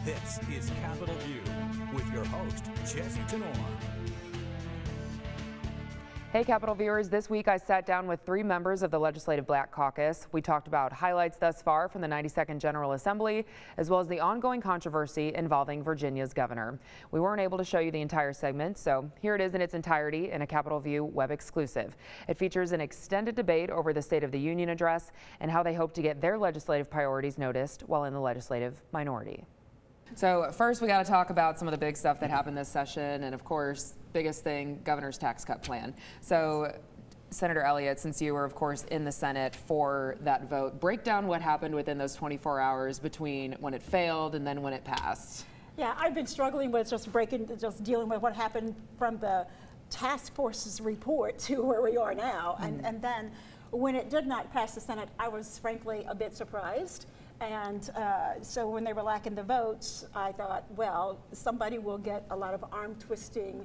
This is Capitol View with your host, Jesse Tenor. Hey Capitol viewers, this week I sat down with 3 members of the Legislative Black Caucus. We talked about highlights thus far from the 92nd General Assembly, as well as the ongoing controversy involving Virginia's governor. We weren't able to show you the entire segment, so here it is in its entirety in a Capitol View web exclusive. It features an extended debate over the State of the Union address and how they hope to get their legislative priorities noticed while in the legislative minority. So first we got to talk about some of the big stuff that happened this session, and of course, biggest thing, governor's tax cut plan. So Senator Elliott, since you were of course in the Senate for that vote, break down what happened within those 24 hours between when it failed and then when it passed. Yeah, I've been struggling with just dealing with what happened from the task force's report to where we are now. And then when it did not pass the Senate, I was frankly a bit surprised. And so when they were lacking the votes, I thought, well, somebody will get a lot of arm twisting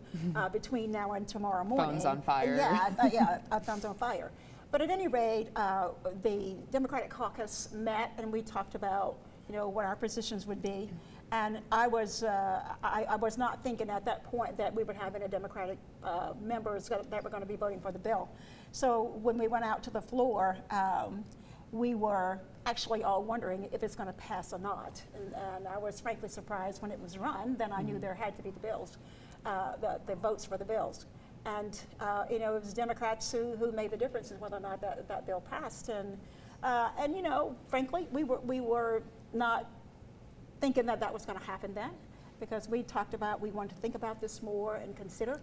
between now and tomorrow morning. Phones on fire. Yeah, thumbs on fire. But at any rate, the Democratic Caucus met and we talked about, what our positions would be. And I was not thinking at that point that we would have any Democratic members that were going to be voting for the bill. So when we went out to the floor, we were actually all wondering if it's going to pass or not. And I was frankly surprised when it was run. Then I knew there had to be the bills, the votes for the bills. And it was Democrats who made the difference in whether or not that bill passed. And frankly, we were not thinking that was going to happen then, because we talked about we wanted to think about this more and consider.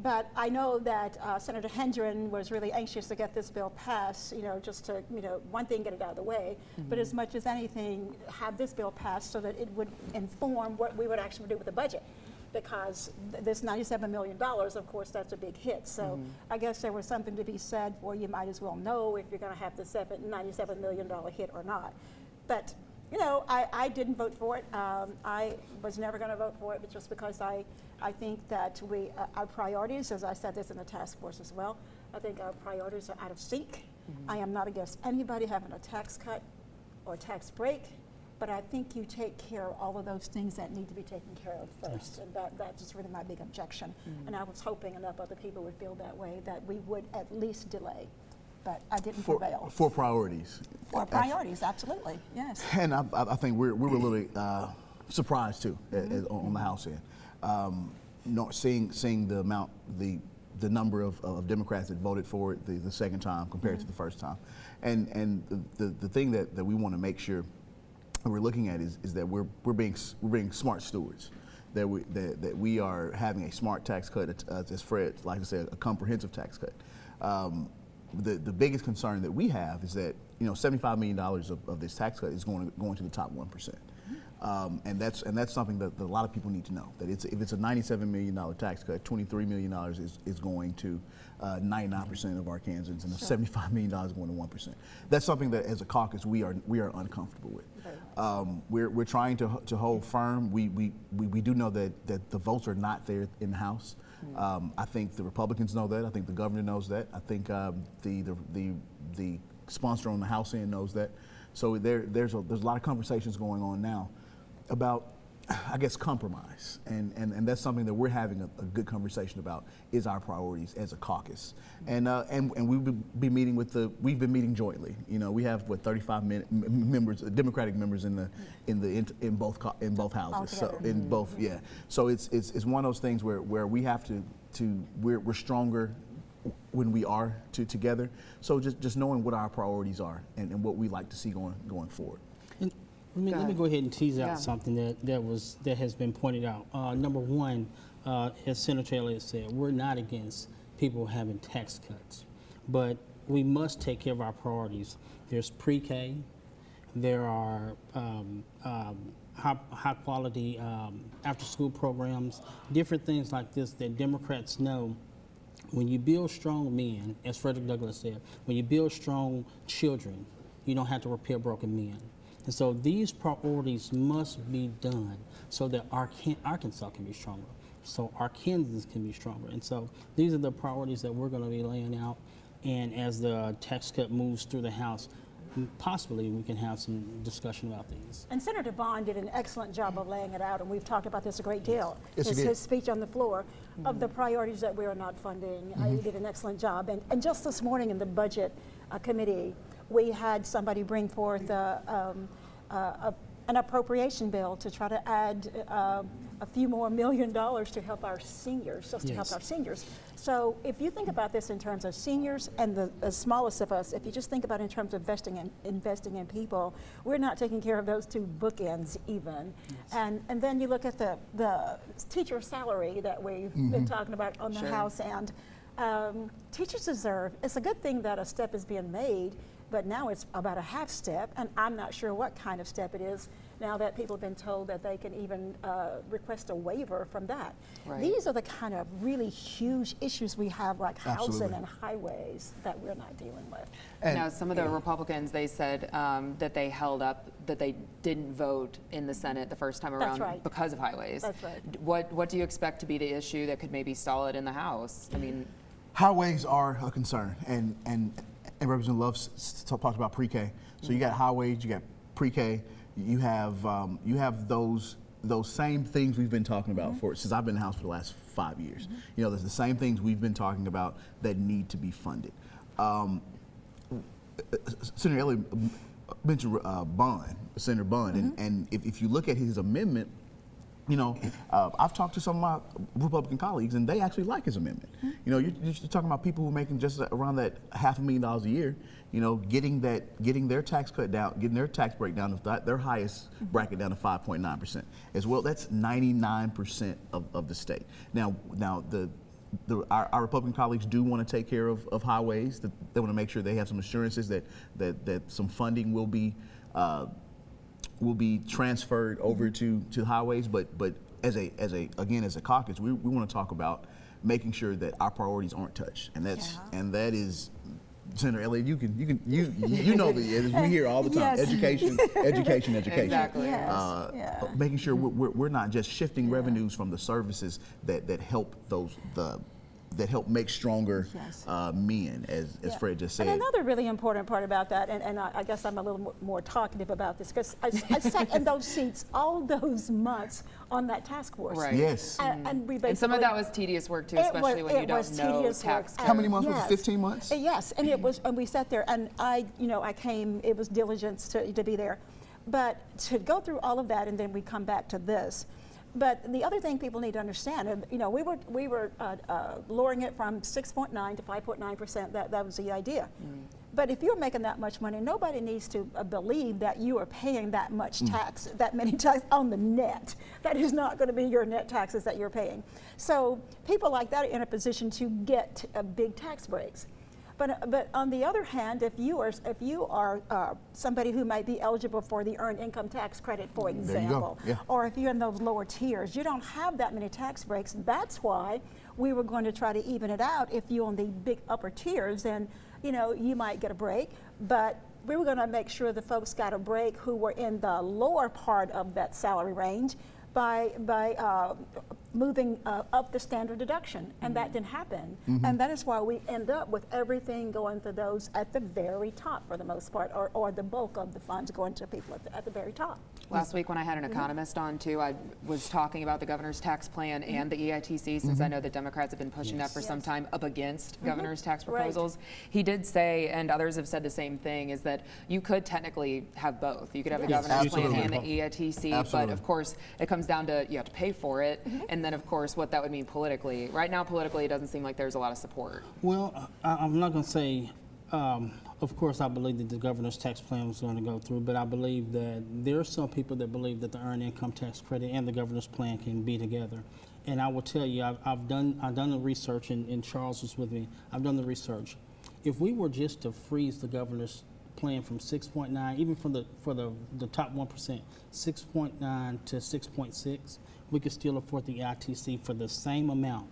But I know that Senator Hendren was really anxious to get this bill passed, just to, one thing, get it out of the way, but as much as anything, have this bill passed so that it would inform what we would actually do with the budget. Because this $97 million, of course, that's a big hit. So I guess there was something to be said for you might as well know if you're going to have the $97 million hit or not. But I didn't vote for it. I was never going to vote for it, but just because I think that our priorities, as I said this in the task force as well, I think our priorities are out of sync. I am not against anybody having a tax cut or a tax break, but I think you take care of all of those things that need to be taken care of first, and that's just really my big objection. And I was hoping enough other people would feel that way, that we would at least delay. But I didn't prevail. For priorities. For priorities, absolutely, yes. And I think we were really surprised too on the House end. Seeing the amount, the number of Democrats that voted for it the second time compared to the first time, and the thing that we want to make sure we're looking at is that we're being smart stewards. That we are having a smart tax cut, as Fred like to say, a comprehensive tax cut. The biggest concern that we have is that $75 million of this tax cut is going to the top 1%, and that's something that a lot of people need to know. That if it's a $97 million tax cut, $23 million is going to 99% of Arkansans, and the $75 million is going to 1%. That's something that as a caucus we are uncomfortable with. We're trying to hold firm. We do know that the votes are not there in the House. I think the Republicans know that. I think the governor knows that. I think the sponsor on the House end knows that. So there's a lot of conversations going on now about, I guess, compromise, and that's something that we're having a good conversation about. Is our priorities as a caucus, and we've been meeting jointly. We have 35 members, Democratic members in both houses. So in both, yeah. So it's one of those things where we have we're stronger when we are together. So just knowing what our priorities are and what we like to see going forward. Let me go ahead and tease out something that has been pointed out. Number one, as Senator Elliott said, we're not against people having tax cuts, but we must take care of our priorities. There's pre-K, there are high quality after-school programs, different things like this that Democrats know. When you build strong men, as Frederick Douglass said, when you build strong children, you don't have to repair broken men. And so these priorities must be done so that Arkansas can be stronger, so Arkansans can be stronger. And so these are the priorities that we're going to be laying out. And as the tax cut moves through the House, possibly we can have some discussion about these. And Senator Bond did an excellent job of laying it out, and we've talked about this a great deal. Yes, he did. His speech on the floor of the priorities that we are not funding. He did an excellent job. And just this morning in the budget committee, we had somebody bring forth an appropriation bill to try to add a few more $1 million to help our seniors, just to help our seniors. So if you think about this in terms of seniors and the smallest of us, if you just think about it in terms of investing in people, we're not taking care of those two bookends even. And then you look at the teacher salary that we've been talking about on the House, and teachers deserve, it's a good thing that a step is being made, but now it's about a half step, and I'm not sure what kind of step it is now that people have been told that they can even request a waiver from that. Right. These are the kind of really huge issues we have, like housing Absolutely. and highways, that we're not dealing with. And- Now, some of the Republicans, they said that they held up, that they didn't vote in the Senate the first time around right. because of highways. That's right. What do you expect to be the issue that could maybe stall it in the House? I mean, Highways are a concern, and Representative Love talked about pre-K. So you got highways, you got pre-K, you have those same things we've been talking about since I've been in the House for the last 5 years. You know, there's the same things we've been talking about that need to be funded. Senator Elliott mentioned Senator Bond, and if you look at his amendment, you know, I've talked to some of my Republican colleagues, and they actually like his amendment. You know, you're talking about people who are making just around that $500,000 a year. You know, getting their tax cut down, getting their tax breakdown, their highest bracket down to 5.9% as well. That's 99% of the state. Now our Republican colleagues do want to take care of highways. They want to make sure they have some assurances that some funding will be transferred over to highways, but as a caucus, we want to talk about making sure that our priorities aren't touched, and that is, Senator Elliott, you know we hear all the time, Yes. education. Exactly. Yes. Making sure we're not just shifting revenues from the services that help that help make stronger men, as Fred just said. And another really important part about that, and I guess I'm a little more talkative about this, because I sat in those seats all those months on that task force. Right. Yes. And we basically, and some of that was tedious work too, especially when you don't know tax How many code. months was it? 15 months? Yes, and it was, and we sat there, and I came, it was diligence to be there. But to go through all of that, and then we come back to this. But the other thing people need to understand, you know, we were lowering it from 6.9 to 5.9%. That was the idea. But if you're making that much money, nobody needs to believe that you are paying that much tax, that many tax on the net. That is not going to be your net taxes that you're paying. So people like that are in a position to get big tax breaks. But on the other hand, if you are somebody who might be eligible for the earned income tax credit, for example, or if you're in those lower tiers, you don't have that many tax breaks. That's why we were going to try to even it out. If you're on the big upper tiers, then you might get a break, but we were going to make sure the folks got a break who were in the lower part of that salary range by moving up the standard deduction, and that didn't happen. And that is why we end up with everything going to those at the very top for the most part, or the bulk of the funds going to people at the very top. Last week when I had an economist on too, I was talking about the governor's tax plan and the EITC, since I know the Democrats have been pushing that for some time up against governor's tax proposals. He did say, and others have said the same thing, is that you could technically have both. You could have the governor's plan and the EITC, but of course it comes down to you have to pay for it, and then of course what that would mean politically. Right now politically it doesn't seem like there's a lot of support. Well, I'm not going to say, of course I believe that the governor's tax plan was going to go through, but I believe that there are some people that believe that the earned income tax credit and the governor's plan can be together. And I will tell you, I've done the research, and Charles was with me. I've done the research. If we were just to freeze the governor's plan from 6.9, even for the top 1%, 6.9 to 6.6, we could still afford the ITC for the same amount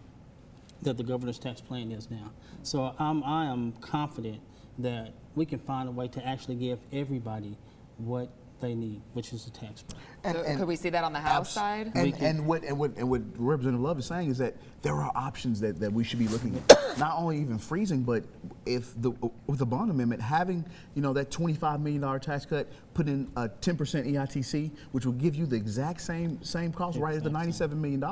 that the governor's tax plan is now. So I am confident that we can find a way to actually give everybody what they need, which is a tax break. So could we see that on the House side? And what Representative Love is saying is that there are options that we should be looking at. Not only even freezing, but with the bond amendment, having that $25 million tax cut, put in a 10% EITC, which will give you the exact same cost, right, as the $97 million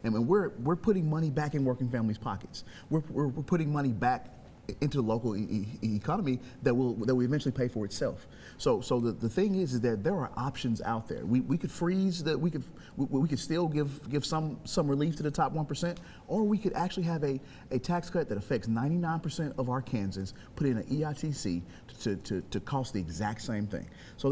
and we're putting money back in working families' pockets. We're putting money back into the local economy that will eventually pay for itself. So the thing is that there are options out there. We could freeze that. We could still give some relief to the top 1%, or we could actually have a tax cut that affects 99% of Arkansans, put in an EITC to cost the exact same thing. So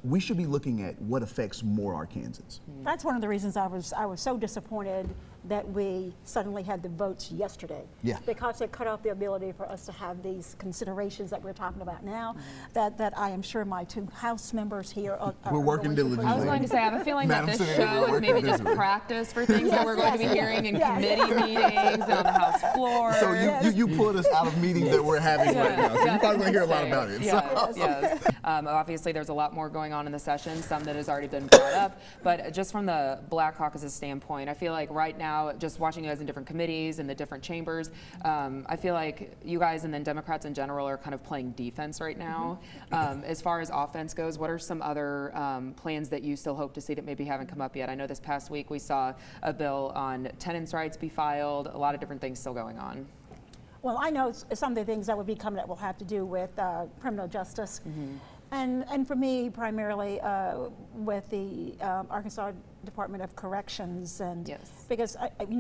we should be looking at what affects more Arkansans. That's one of the reasons I was so disappointed that we suddenly had the votes yesterday. Yeah. Because it cut off the ability for us to have these considerations that we're talking about now, that I am sure my two House members here are We're working diligently. I was going to say, I have a feeling that this show is maybe just practice for things that we're going to be hearing in committee meetings and on the House floor. So you pulled us out of meetings that we're having right now. So you're probably going to hear a lot about it. Yes. Obviously, there's a lot more going on in the session, some that has already been brought up. But just from the Black Caucus's standpoint, I feel like right now, just watching you guys in different committees and the different chambers, I feel like you guys and then Democrats in general are kind of playing defense right now. As far as offense goes, what are some other plans that you still hope to see that maybe haven't come up yet? I know this past week we saw a bill on tenants' rights be filed, a lot of different things still going on. Well, I know some of the things that would be coming that will have to do with criminal justice. And for me, primarily with the Arkansas Department of Corrections, and because I don't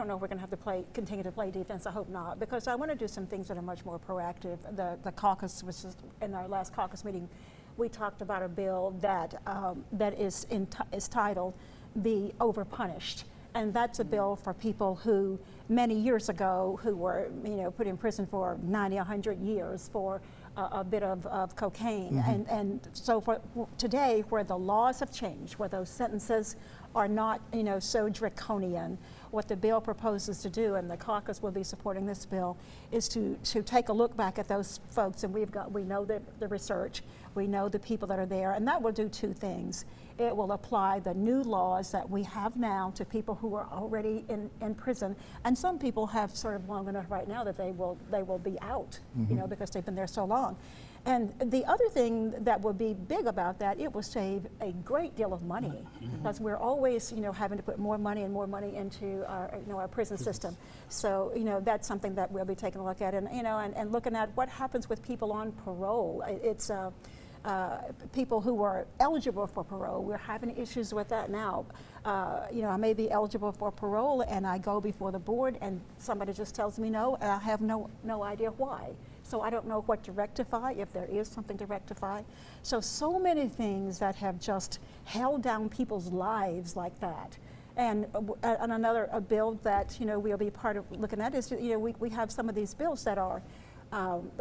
know if we're going to have to continue to play defense. I hope not, because I want to do some things that are much more proactive. The caucus, which is in our last caucus meeting, we talked about a bill that is titled "Be Overpunished." And that's a bill for people who many years ago who were put in prison for 90, 100 years for a bit of cocaine. And so for today, where the laws have changed, where those sentences are not so draconian, what the bill proposes to do, and the caucus will be supporting this bill, is to take a look back at those folks, and we know the research, we know the people that are there, and that will do two things. It will apply the new laws that we have now to people who are already in prison, and some people have served long enough right now that they will be out, because they've been there so long. And the other thing that will be big about that, it will save a great deal of money, because we're always having to put more money into our prison system. So that's something that we'll be taking a look at, and looking at what happens with people on parole. It's people who are eligible for parole. We're having issues with that now. I may be eligible for parole, and I go before the board, and somebody just tells me no, and I have no idea why. So I don't know what to rectify, if there is something to rectify. So many things that have just held down people's lives like that. And another bill that we'll be part of looking at is we have some of these bills that are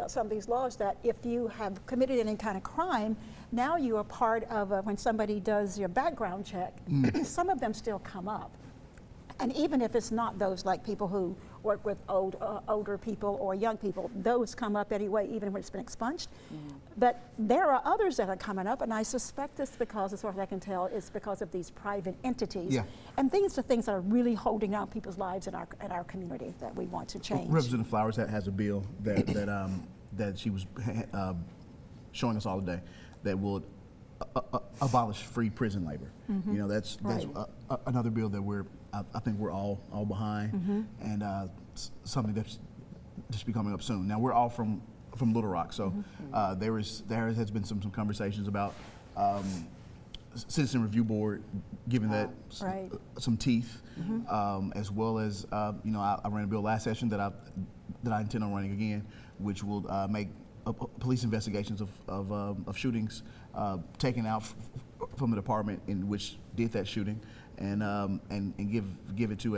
some of these laws that if you have committed any kind of crime, now you are part of when somebody does your background check, some of them still come up. And even if it's not those like people who work with older people or young people, those come up anyway, even when it's been expunged. But there are others that are coming up, and I suspect it's because, as far as I can tell, it's because of these private entities. And things that are really holding down people's lives in our community that we want to change. Representative Flowers has a bill that she was showing us all today that will abolish free prison labor. That's another bill that I think we're all behind, and something that's just be coming up soon. Now we're all from Little Rock, so there has been some conversations about Citizen Review Board giving that some teeth, as well as I ran a bill last session that I intend on running again, which will make police investigations of shootings taken out from the department in which did that shooting, and give it to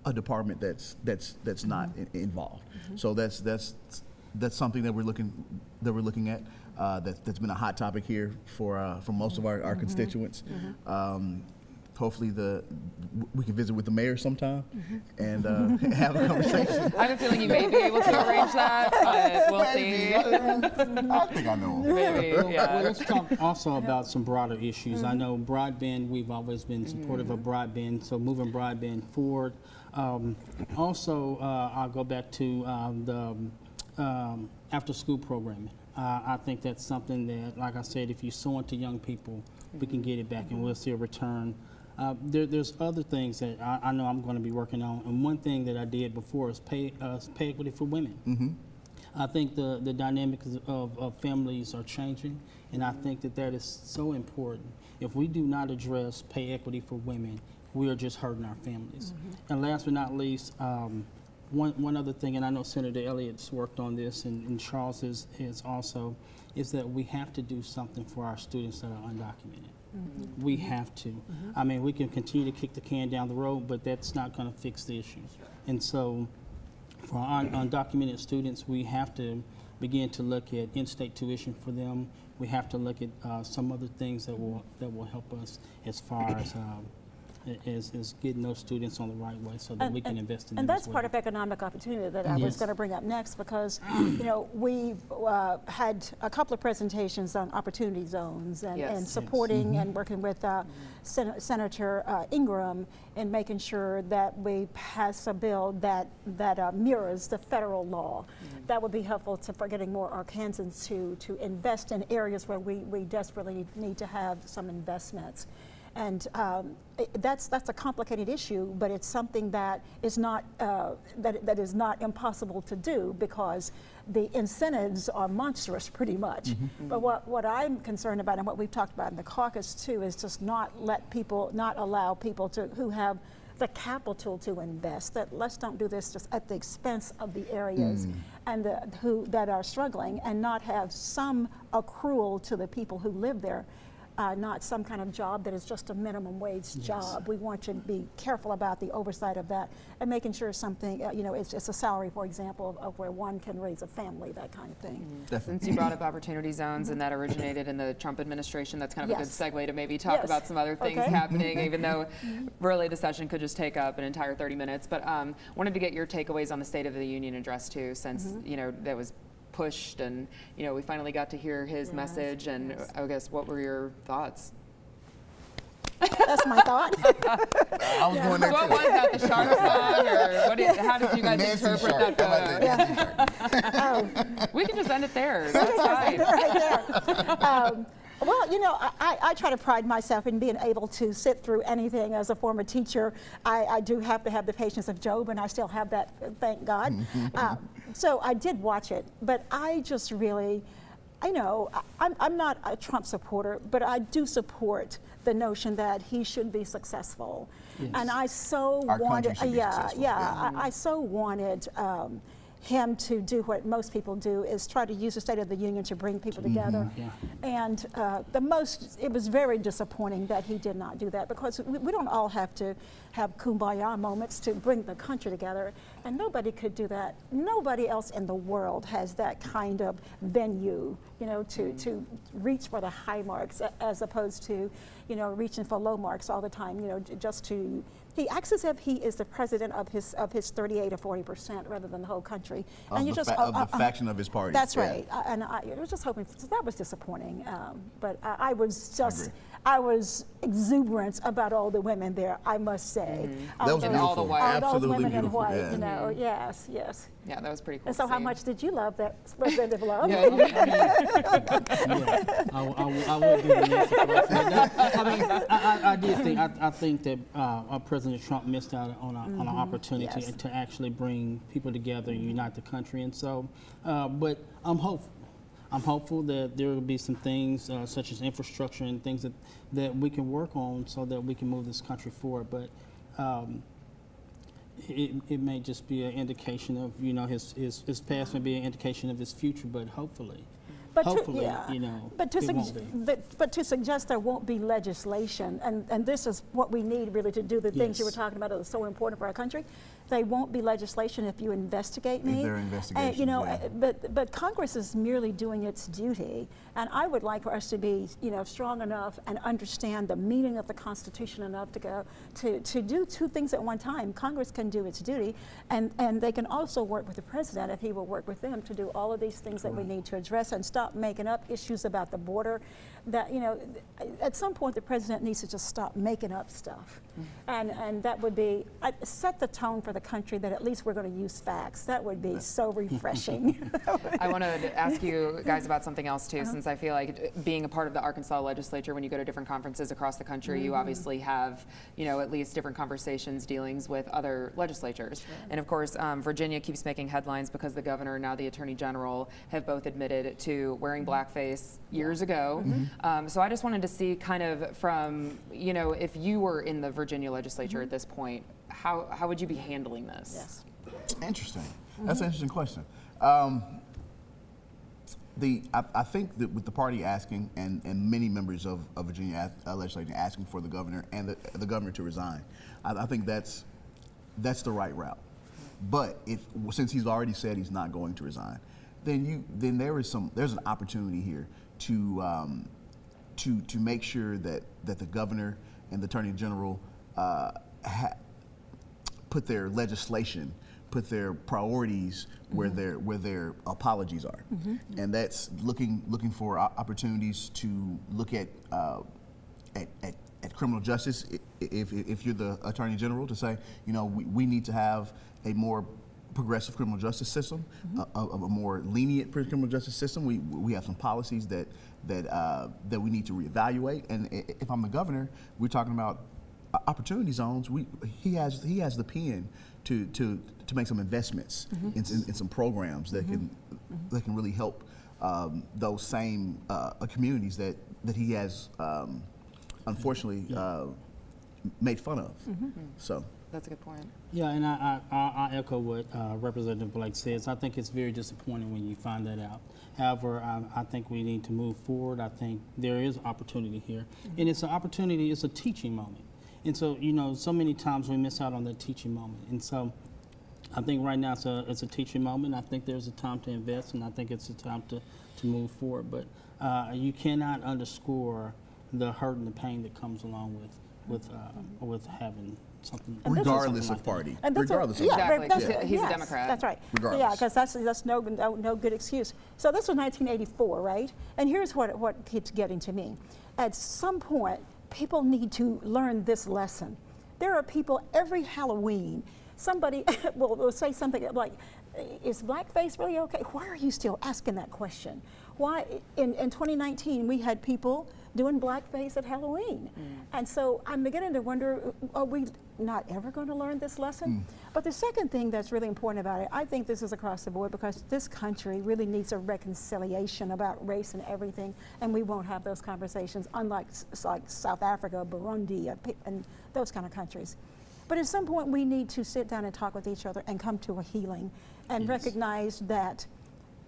a department that's not involved. So that's something that we're looking at. That's been a hot topic here for most of our constituents. hopefully we can visit with the mayor sometime and have a conversation. I have a feeling you may be able to arrange that, but we'll see. I think I know him. Maybe, Well, yeah. let's talk also about some broader issues. I know broadband, we've always been supportive of broadband, so moving broadband forward. Also, I'll go back to the after-school programming. I think that's something that, like I said, if you sow into young people, we can get it back and we'll see a return. There's other things that I know I'm going to be working on, and one thing that I did before is pay equity for women. I think the dynamics of families are changing, and I think that is so important. If we do not address pay equity for women, we are just hurting our families. And last but not least, one other thing, and I know Senator Elliott's worked on this, and Charles is also, is that we have to do something for our students that are undocumented. We have to. I mean, we can continue to kick the can down the road, but that's not going to fix the issue. And so, for our undocumented students, we have to begin to look at in-state tuition for them. We have to look at some other things that will help us as far as getting those students on the right way so that we can invest in them. And that's as well. part of economic opportunity that I was going to bring up next, because we've had a couple of presentations on opportunity zones and supporting and working with Senator Ingram in making sure that we pass a bill that mirrors the federal law. That would be helpful for getting more Arkansans to invest in areas where we desperately need to have some investments. And that's a complicated issue, but it's something that is not that is not impossible to do, because the incentives are monstrous, pretty much. But what I'm concerned about, and what we've talked about in the caucus too, is just not allow people who have the capital to invest. Let's don't do this just at the expense of the areas and that are struggling, and not have some accrual to the people who live there. Not some kind of job that is just a minimum wage job. We want to be careful about the oversight of that, and making sure something, it's a salary, for example, of where one can raise a family, that kind of thing. Since you brought up opportunity zones, and that originated in the Trump administration, that's kind of a good segue to maybe talk about some other things happening, even though really the session could just take up an entire 30 minutes. But wanted to get your takeaways on the State of the Union address too, since that was pushed, and we finally got to hear his message, and I guess, what were your thoughts? That's my thought. I was going there What too. was that, the shark song, or how did you guys interpret that photo? We can just end it there. That's fine. Right there. Well, I try to pride myself in being able to sit through anything. As a former teacher, I do have to have the patience of Job, and I still have that, thank God. So I did watch it, but I just really, I'm not a Trump supporter, but I do support the notion that he should be successful. And I so wanted, I so wanted him to do what most people do, is try to use the State of the Union to bring people together. And it was very disappointing that he did not do that, because we don't all have to have kumbaya moments to bring the country together, and nobody could do that. Nobody else in the world has that kind of venue, to reach for the high marks, as opposed to, reaching for low marks all the time, he acts as if he is the president of his 38 or 40%, rather than the whole country. And the faction of his party. That's right. And I was just hoping, so that was disappointing. But I was exuberant about all the women there, I must say. That was beautiful. All the white. All those Absolutely women in beautiful. white, yes. Yeah, that was pretty cool. And so, to how see. much did you love that Representative Love? I will do the next question. I did think, I think that President Trump missed out on an opportunity to actually bring people together and unite the country. And so, but I'm hopeful. I'm hopeful that there will be some things such as infrastructure and things that we can work on so that we can move this country forward. But it may just be an indication of, his past may be an indication of his future, but hopefully. But to suggest there won't be legislation, and this is what we need really to do the things you were talking about that are so important for our country, They won't be legislation if you investigate me. If there are investigations, you know, yeah. but Congress is merely doing its duty, and I would like for us to be, you know, strong enough and understand the meaning of the Constitution enough to go to do two things at one time. Congress can do its duty, and they can also work with the president if he will work with them to do all of these things that we need to address and stop making up issues about the border. That, you know, at some point the president needs to just stop making up stuff, and that would be set the tone for the country that at least we're going to use facts. That would be so refreshing. I want to ask you guys about something else too, since I feel like being a part of the Arkansas legislature, when you go to different conferences across the country, you obviously have, you know, at least different conversations, dealings with other legislatures. And of course, Virginia keeps making headlines because the governor and now the attorney general have both admitted to wearing blackface years ago. So I just wanted to see kind of from, you know, if you were in the Virginia legislature at this point, how would you be handling this? Yes. Interesting. That's an interesting question. I think that with the party asking and many members of Virginia legislature asking for the governor and the governor to resign, I think that's the right route. But since he's already said he's not going to resign, then there's an opportunity here to make sure that the governor and the attorney general put their legislation, put their priorities where their apologies are, and that's looking for opportunities to look at criminal justice. If you're the attorney general, to say, you know, we need to have a more progressive criminal justice system, a more lenient criminal justice system. We have some policies that we need to reevaluate. And if I'm the governor, we're talking about opportunity zones. He has the pen to make some investments in some programs that can really help those same communities that he has unfortunately made fun of. So. That's a good point. Yeah, and I echo what Representative Blake says. I think it's very disappointing when you find that out. However, I think we need to move forward. I think there is opportunity here. And it's an opportunity, it's a teaching moment. And so, you know, so many times we miss out on that teaching moment. And so I think right now it's a teaching moment. I think there's a time to invest, and I think it's a time to move forward. But you cannot underscore the hurt and the pain that comes along with having something, regardless of party. Regardless of exactly. He's a Democrat. That's right. Regardless. Yeah, because that's no good excuse. So this was 1984, right? And here's what keeps getting to me. At some point, people need to learn this lesson. There are people every Halloween, somebody will say something like, is blackface really okay? Why are you still asking that question? Why, in 2019, we had people doing blackface at Halloween. And so I'm beginning to wonder, are we not ever going to learn this lesson? But the second thing that's really important about it, I think this is across the board, because this country really needs a reconciliation about race and everything, and we won't have those conversations, unlike like South Africa, Burundi, and those kind of countries. But at some point, we need to sit down and talk with each other and come to a healing and recognize that,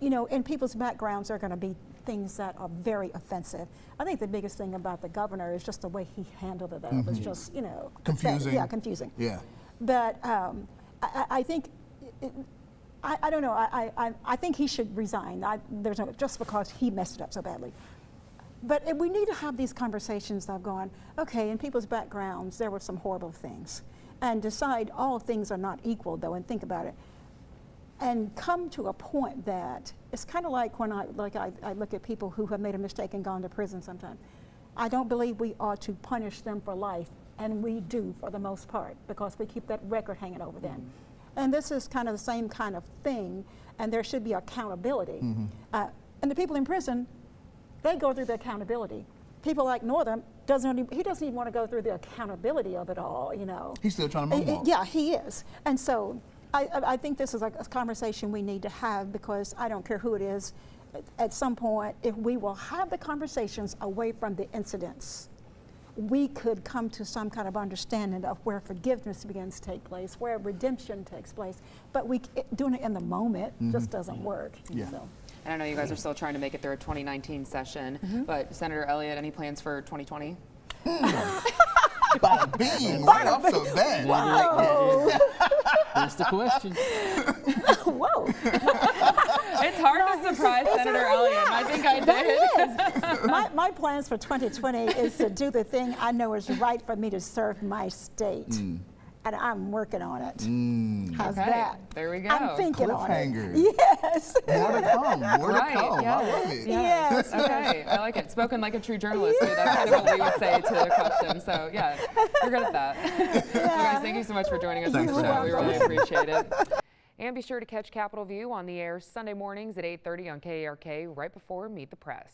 you know, in people's backgrounds are going to be things that are very offensive. I think the biggest thing about the governor is just the way he handled it. It was just, you know, confusing. Yeah, confusing. Yeah. But I think, I don't know, I think he should resign. There's no, just because he messed it up so badly. But we need to have these conversations that have gone, okay, in people's backgrounds, there were some horrible things. And decide all things are not equal, though, and think about it. And come to a point that it's kind of like when I look at people who have made a mistake and gone to prison sometime. I don't believe we ought to punish them for life, and we do for the most part, because we keep that record hanging over them. And this is kind of the same kind of thing, and there should be accountability. And the people in prison, they go through the accountability. People like Northam, he doesn't even want to go through the accountability of it all, you know. He's still trying to move on. Yeah, he is. And so I think this is a conversation we need to have, because I don't care who it is, at some point, if we will have the conversations away from the incidents, we could come to some kind of understanding of where forgiveness begins to take place, where redemption takes place. But doing it in the moment just doesn't work. Yeah. So. And I know you guys are still trying to make it through a 2019 session, but Senator Elliott, any plans for 2020? Bada bing, right off the bat. Wow. That's the question. Whoa. It's hard to surprise Senator Elliott. I think I did. My plans for 2020 is to do the thing I know is right for me to serve my state. And I'm working on it. How's Okay, that? there we go. I'm thinking on Cliffhanger. it. Yes. More to come. More Right, to come. yes, I love it. Yes. Okay, I like it. Spoken like a true journalist, too. That's kind of what we would say to the question. So, yeah, you're good at that. You guys, thank you so much for joining us on Thanks the for show. having We me. really appreciate it. And be sure to catch Capitol View on the air Sunday mornings at 8:30 on KARK right before Meet the Press.